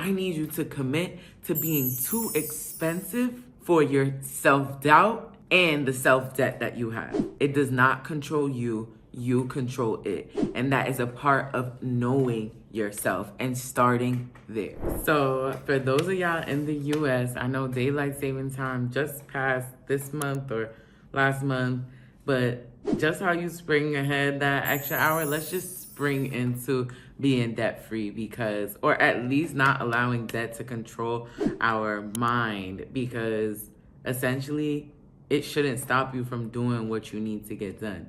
I need you to commit to being too expensive for your self-doubt and the self-debt that you have. It does not control you, you control it. And that is a part of knowing yourself and starting there. So for those of y'all in the US, I know daylight saving time just passed this month or last month, but just how you spring ahead that extra hour, let's just spring into being debt-free, because, or at least not allowing debt to control our mind, because essentially it shouldn't stop you from doing what you need to get done.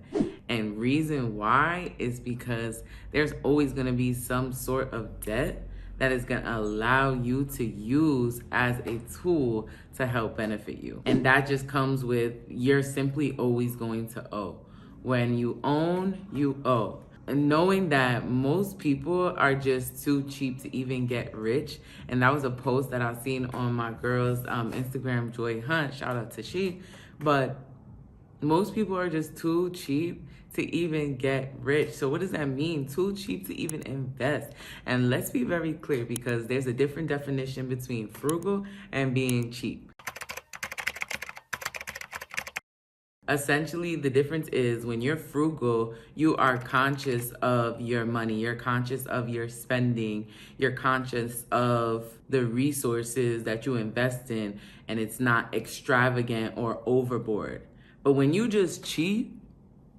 And reason why is because there's always going to be some sort of debt that is going to allow you to use as a tool to help benefit you. And that just comes with, you're simply always going to owe. When you own, you owe. And knowing that most people are just too cheap to even get rich. And that was a post that I seen on my girl's Instagram, Joy Hunt, shout out to she. But most people are just too cheap to even get rich. So what does that mean? Too cheap to even invest. And let's be very clear, because there's a different definition between frugal and being cheap. Essentially, the difference is when you're frugal, you are conscious of your money. You're conscious of your spending. You're conscious of the resources that you invest in, and it's not extravagant or overboard. But when you just cheap,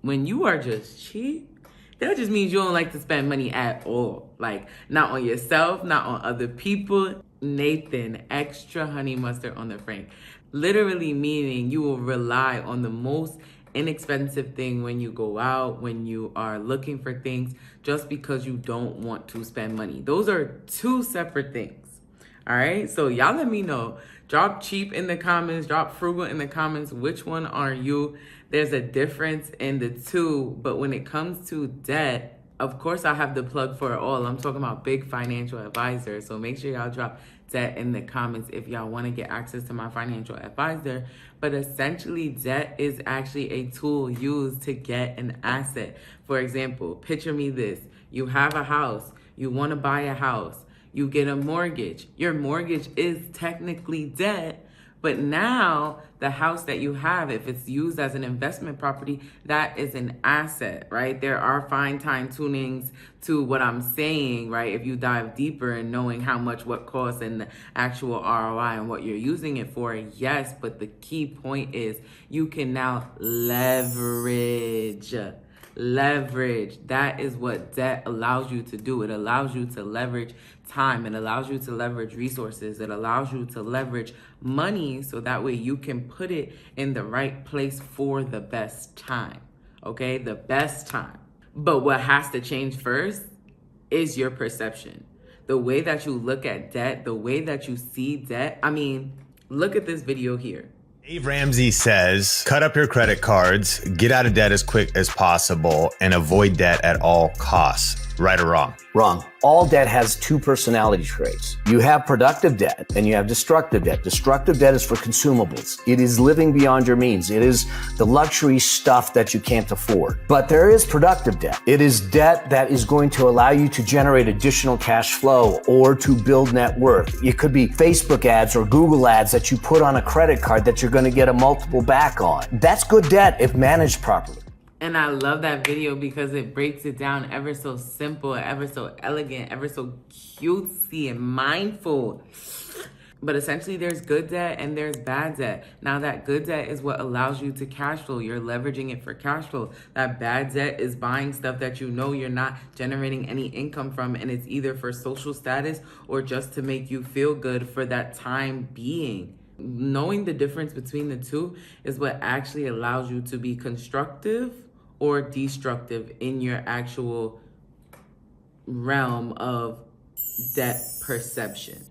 when you are just cheap, that just means you don't like to spend money at all. Like, not on yourself, not on other people. Nathan, extra honey mustard on the frank. Literally meaning you will rely on the most inexpensive thing when you go out, when you are looking for things, just because you don't want to spend money. Those are two separate things. All right, so y'all let me know. Drop cheap in the comments, drop frugal in the comments. Which one are you? There's a difference in the two, but when it comes to debt, of course, I have the plug for it all. I'm talking about Big Financial Advisor. So make sure y'all drop debt in the comments if y'all want to get access to my financial advisor. But essentially, debt is actually a tool used to get an asset. For example, picture me this. You have a house. You want to buy a house. You get a mortgage. Your mortgage is technically debt. But now the house that you have, if it's used as an investment property, that is an asset, right? There are fine tunings to what I'm saying, right? If you dive deeper in knowing how much what costs and the actual ROI and what you're using it for, yes. But the key point is you can now leverage. That is what debt allows you to do. It allows you to leverage time. It allows you to leverage resources. It allows you to leverage money, so that way you can put it in the right place for the best time. Okay, the best time. But what has to change first is your perception. The way that you look at debt, the way that you see debt. I mean, look at this video here. Dave Ramsey says, cut up your credit cards, get out of debt as quick as possible, and avoid debt at all costs. Right or wrong? Wrong. All debt has two personality traits. You have productive debt and you have destructive debt. Destructive debt is for consumables. It is living beyond your means. It is the luxury stuff that you can't afford. But there is productive debt. It is debt that is going to allow you to generate additional cash flow or to build net worth. It could be Facebook ads or Google ads that you put on a credit card that you're going to get a multiple back on. That's good debt if managed properly. And I love that video because it breaks it down ever so simple, ever so elegant, ever so cutesy and mindful. But essentially there's good debt and there's bad debt. Now that good debt is what allows you to cash flow. You're leveraging it for cash flow. That bad debt is buying stuff that you know you're not generating any income from, and it's either for social status or just to make you feel good for that time being. Knowing the difference between the two is what actually allows you to be constructive or destructive in your actual realm of debt perception.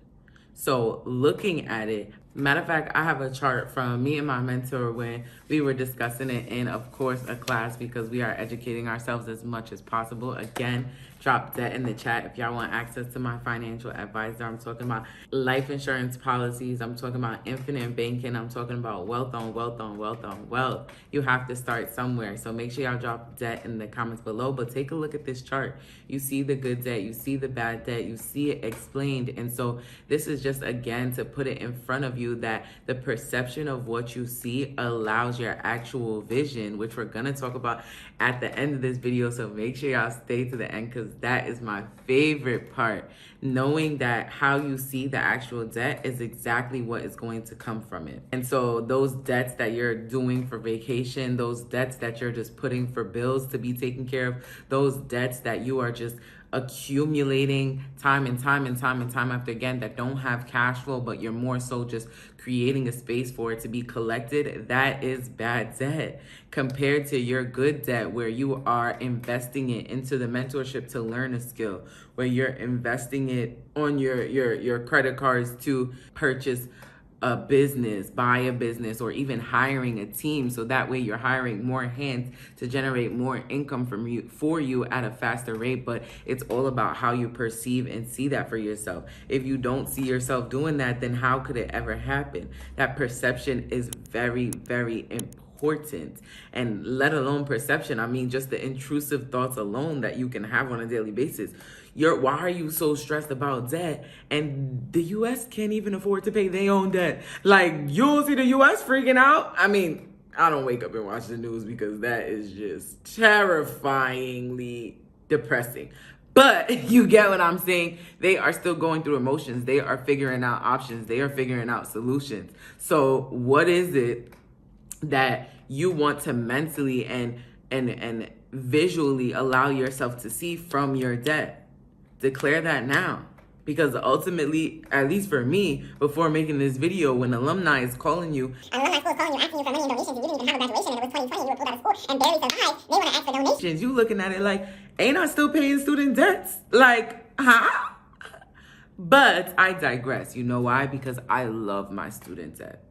So looking at it, matter of fact, I have a chart from me and my mentor when we were discussing it in, of course, a class, because we are educating ourselves as much as possible. Again, drop debt in the chat if y'all want access to my financial advisor. I'm talking about life insurance policies. I'm talking about infinite banking. I'm talking about wealth on wealth on wealth on wealth. You have to start somewhere. So make sure y'all drop debt in the comments below. But take a look at this chart. You see the good debt. You see the bad debt. You see it explained. And so this is just, again, to put it in front of you that the perception of what you see allows your actual vision, which we're going to talk about at the end of this video. So make sure y'all stay to the end, because that is my favorite part. Knowing that how you see the actual debt is exactly what is going to come from it. And so those debts that you're doing for vacation, those debts that you're just putting for bills to be taken care of, those debts that you are just accumulating time and time and time and time after again, that don't have cash flow, but you're more so just creating a space for it to be collected, that is bad debt compared to your good debt, where you are investing it into the mentorship to learn a skill, where you're investing it on your credit cards to purchase a business, buy a business, or even hiring a team. So that way you're hiring more hands to generate more income for you at a faster rate. But it's all about how you perceive and see that for yourself. If you don't see yourself doing that, then how could it ever happen? That perception is very, very important. And let alone perception, I mean just the intrusive thoughts alone that you can have on a daily basis. Why are you so stressed about debt? And the US can't even afford to pay their own debt. Like, you don't see the US freaking out? I mean, I don't wake up and watch the news because that is just terrifyingly depressing. But you get what I'm saying? They are still going through emotions. They are figuring out options. They are figuring out solutions. So what is it that you want to mentally and visually allow yourself to see from your debt? Declare that now. Because ultimately, at least for me, before making this video, when alumni is calling you, an alumni school is calling you, asking you for money and donations, and you didn't even have a graduation, and it was 2020, you were pulled out of school and barely survived, they want to ask for donations. you looking at it like, ain't I still paying student debts? Like, huh? But I digress. You know why? Because I love my student debt.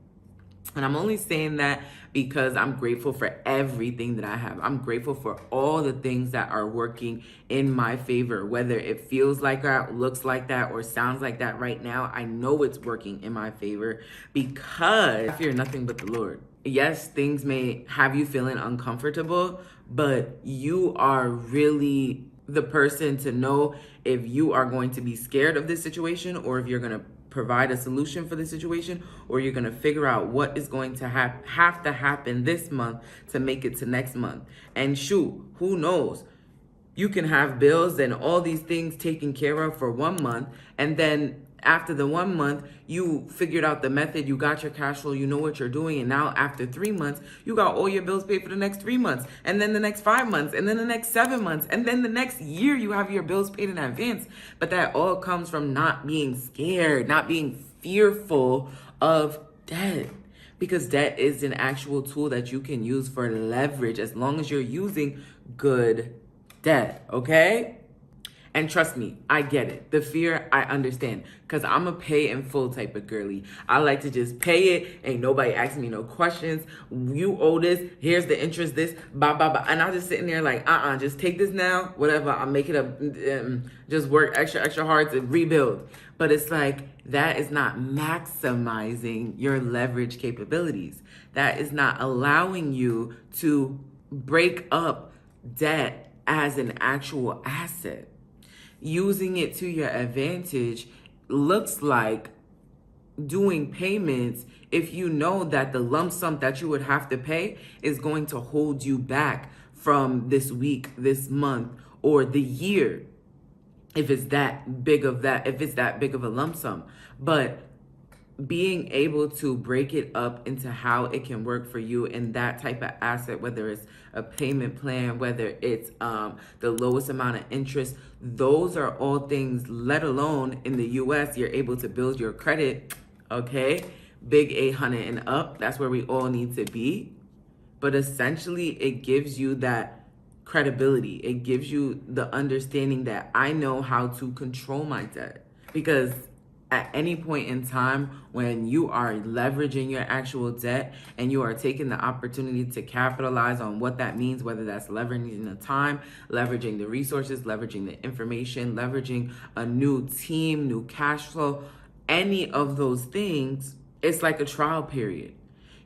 And I'm only saying that because I'm grateful for everything that I have. I'm grateful for all the things that are working in my favor, whether it feels like that, looks like that, or sounds like that right now. I know it's working in my favor because I fear nothing but the Lord. Yes, things may have you feeling uncomfortable, but you are really the person to know if you are going to be scared of this situation, or if you're going to provide a solution for the situation, or you're going to figure out what is going to have to happen this month to make it to next month. And shoot, who knows? You can have bills and all these things taken care of for 1 month, and then after the 1 month, you figured out the method, you got your cash flow, you know what you're doing, and now after 3 months, you got all your bills paid for the next 3 months, and then the next 5 months, and then the next 7 months, and then the next year you have your bills paid in advance. But that all comes from not being scared, not being fearful of debt. Because debt is an actual tool that you can use for leverage as long as you're using good debt, okay? And trust me, I get it. The fear, I understand. Because I'm a pay in full type of girly. I like to just pay it. Ain't nobody asking me no questions. You owe this. Here's the interest, this, blah, blah, blah. And I'm just sitting there like, just take this now. Whatever. I'll make it up. Just work extra hard to rebuild. But it's like, that is not maximizing your leverage capabilities. That is not allowing you to break up debt as an actual asset. Using it to your advantage looks like doing payments if you know that the lump sum that you would have to pay is going to hold you back from this week, this month, or the year, if it's that big of a lump sum. But being able to break it up into how it can work for you in that type of asset, whether it's a payment plan, whether it's the lowest amount of interest, those are all things, let alone in the US, you're able to build your credit, okay? Big 800 and up, that's where we all need to be. But essentially, it gives you that credibility. It gives you the understanding that I know how to control my debt. Because at any point in time when you are leveraging your actual debt and you are taking the opportunity to capitalize on what that means, whether that's leveraging the time, leveraging the resources, leveraging the information, leveraging a new team, new cash flow, any of those things, it's like a trial period.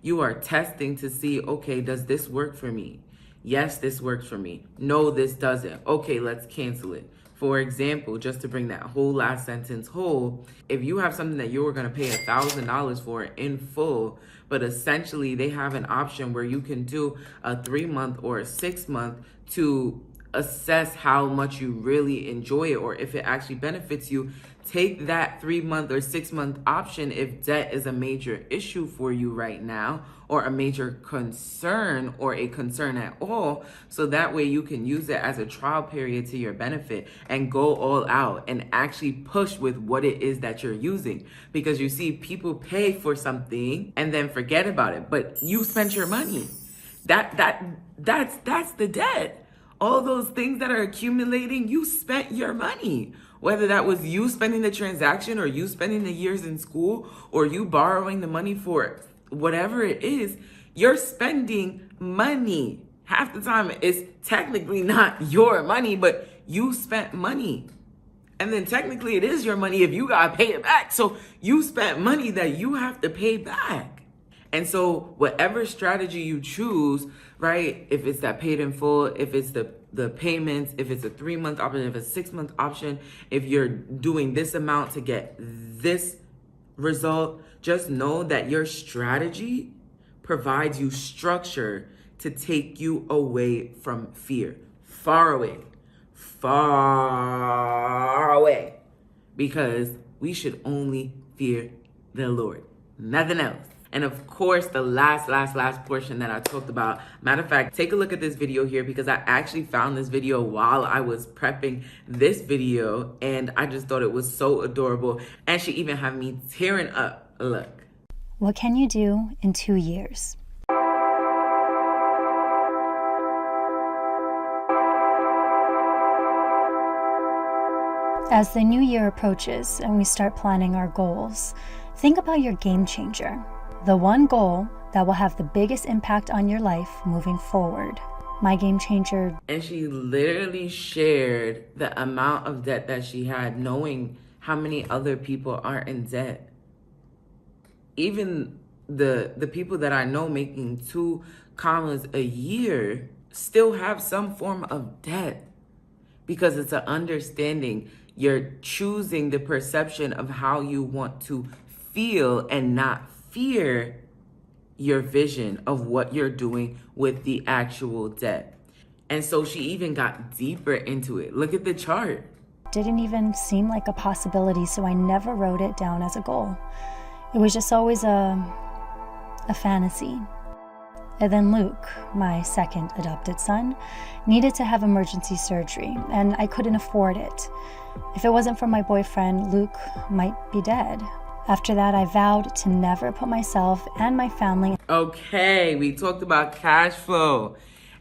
You are testing to see, okay, does this work for me? Yes, this works for me. No, this doesn't. Okay, let's cancel it. For example, just to bring that whole last sentence whole, if you have something that you were going to pay $1,000 for in full, but essentially they have an option where you can do a 3-month or a 6-month to assess how much you really enjoy it or if it actually benefits you, take that 3-month or 6-month option if debt is a major issue for you right now or a major concern or a concern at all. So that way you can use it as a trial period to your benefit and go all out and actually push with what it is that you're using. Because you see, people pay for something and then forget about it, but you spent your money. That's the debt. All those things that are accumulating, you spent your money. Whether that was you spending the transaction or you spending the years in school or you borrowing the money for whatever it is, you're spending money. Half the time it's technically not your money, but you spent money. And then technically it is your money if you gotta pay it back. So you spent money that you have to pay back. And so whatever strategy you choose, right? If it's that paid in full, if it's the payments, if it's a 3-month option, if it's a 6-month option, if you're doing this amount to get this result, just know that your strategy provides you structure to take you away from fear. Far away. Far away. Because we should only fear the Lord. Nothing else. And of course, the last portion that I talked about. Matter of fact, take a look at this video here because I actually found this video while I was prepping this video and I just thought it was so adorable. And she even had me tearing up. Look. What can you do in 2 years? As the new year approaches and we start planning our goals, think about your game changer. The one goal that will have the biggest impact on your life moving forward. My game changer. And she literally shared the amount of debt that she had, knowing how many other people are in debt. Even the people that I know making 2 commas a year still have some form of debt because it's an understanding. You're choosing the perception of how you want to feel and not fear your vision of what you're doing with the actual debt. And so she even got deeper into it. Look at the chart. Didn't even seem like a possibility, so I never wrote it down as a goal. It was just always a fantasy. And then Luke, my second adopted son, needed to have emergency surgery, and I couldn't afford it. If it wasn't for my boyfriend, Luke might be dead. After that, I vowed to never put myself and my family. Okay, we talked about cash flow,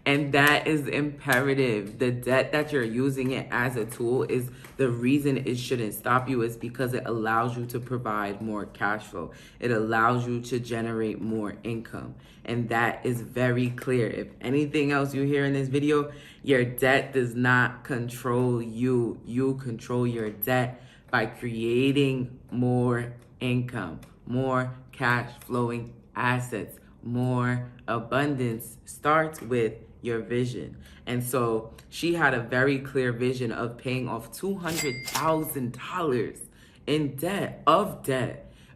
and that is imperative. The debt that you're using it as a tool is the reason it shouldn't stop you is because it allows you to provide more cash flow. It allows you to generate more income. And that is very clear. If anything else you hear in this video, your debt does not control you. You control your debt by creating more income, more cash flowing assets, more abundance starts with your vision. And so she had a very clear vision of paying off $200,000 in debt,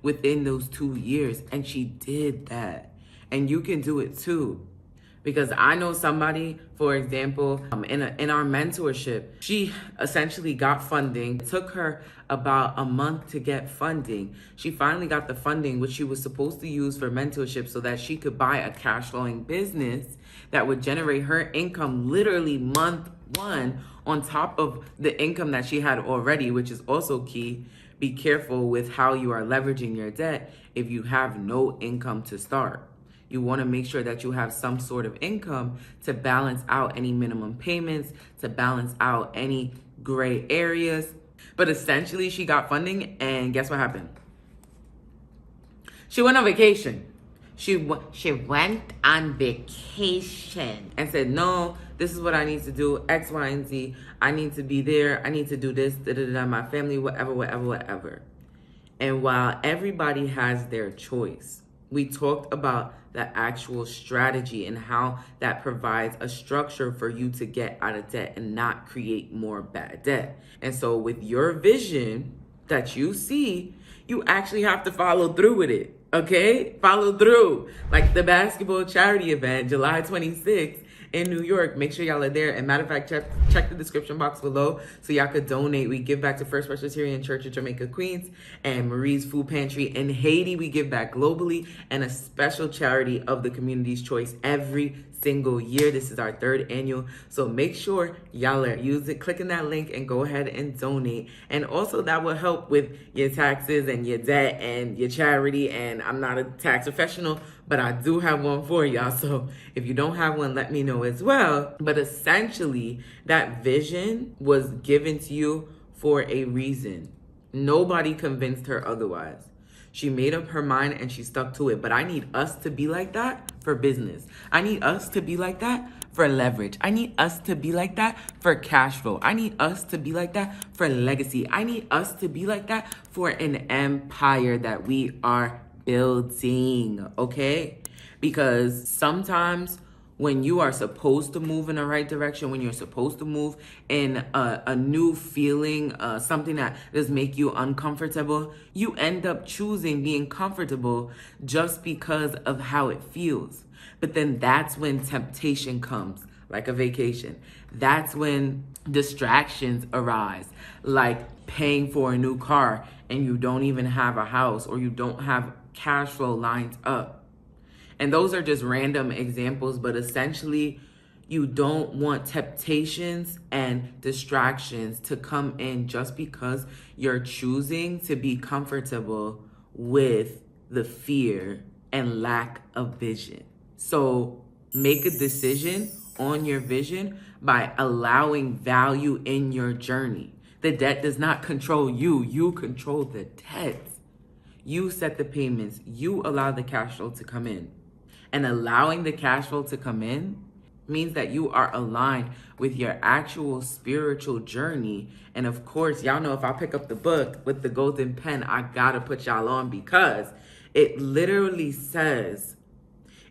within those 2 years. And she did that. And you can do it too. Because I know somebody, for example, in our mentorship, she essentially got funding. It took her about a month to get funding. She finally got the funding, which she was supposed to use for mentorship so that she could buy a cash flowing business that would generate her income literally month 1 on top of the income that she had already, which is also key. Be careful with how you are leveraging your debt if you have no income to start. You want to make sure that you have some sort of income to balance out any minimum payments, to balance out any gray areas. But essentially, she got funding, and guess what happened? She went on vacation. She went on vacation and said, no, this is what I need to do, X, Y, and Z. I need to be there. I need to do this, my family, whatever. And while everybody has their choice, we talked about the actual strategy and how that provides a structure for you to get out of debt and not create more bad debt. And so with your vision that you see, you actually have to follow through with it. Okay? Follow through. Like the basketball charity event, July 26th in New York. Make sure y'all are there. And matter of fact, check the description box below so y'all could donate. We give back to First Presbyterian Church of Jamaica, Queens, and Marie's Food Pantry in Haiti. We give back globally, and a special charity of the community's choice every single year. This is our 3rd annual. So make sure y'all are clicking that link and go ahead and donate. And also that will help with your taxes and your debt and your charity. And I'm not a tax professional, but I do have one for y'all. So if you don't have one, let me know as well. But essentially, that vision was given to you for a reason. Nobody convinced her otherwise. She made up her mind and she stuck to it. But I need us to be like that for business. I need us to be like that for leverage. I need us to be like that for cash flow. I need us to be like that for legacy. I need us to be like that for an empire that we are building, okay? Because sometimes when you are supposed to move in the right direction, when you're supposed to move in a new feeling, something that does make you uncomfortable, you end up choosing being comfortable just because of how it feels. But then that's when temptation comes, like a vacation. That's when distractions arise, like paying for a new car and you don't even have a house, or you don't have cash flow lined up. And those are just random examples, but essentially you don't want temptations and distractions to come in just because you're choosing to be comfortable with the fear and lack of vision. So make a decision on your vision by allowing value in your journey. The debt does not control you. You control the debt. You set the payments. You allow the cash flow to come in. And allowing the cash flow to come in means that you are aligned with your actual spiritual journey. And of course, y'all know if I pick up the book with the golden pen, I gotta put y'all on, because it literally says,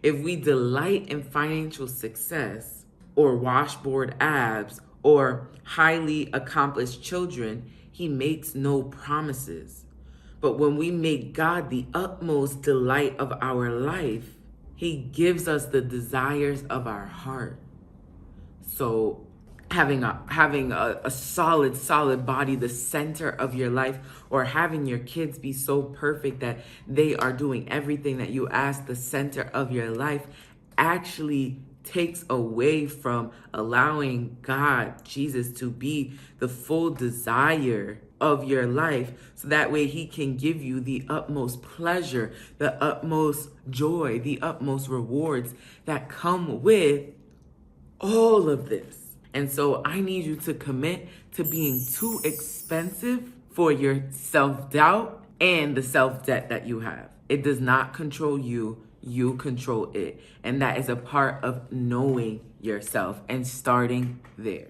if we delight in financial success or washboard abs or highly accomplished children, he makes no promises. But when we make God the utmost delight of our life, he gives us the desires of our heart. So having a solid body, the center of your life, or having your kids be so perfect that they are doing everything that you ask, the center of your life, actually takes away from allowing God, Jesus, to be the full desire of your life, so that way he can give you the utmost pleasure, the utmost joy, the utmost rewards that come with all of this. And so I need you to commit to being too expensive for your self-doubt and the self-debt that you have. It does not control you. You control it. And that is a part of knowing yourself and starting there.